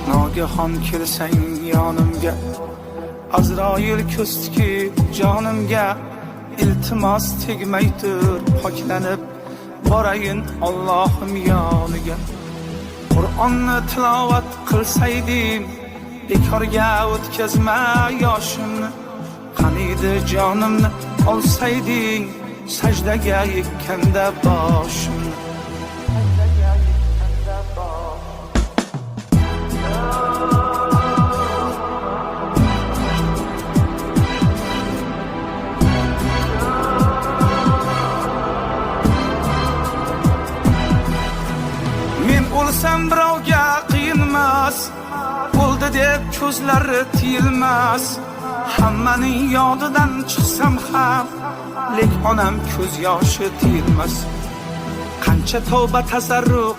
Nogahon kelsang yonimga, Azroil ko'stiki jonimga, iltimos tegmay tur poklanib borayin Allohim yoniga. Qur'onni tilovat qilsaydim, bekorga o'tkazma yoshimni. Qaniydi jonimni olsayding, sajdaga yikkanda boshimni. Men o'lsam birovga qiyinmas, bo'ldi deb ko'zlari tiyilmas. Hammaning yodidan chiqsam ham, lek onam ko'z yoshi tiyilmas. Qancha tavba tazarruq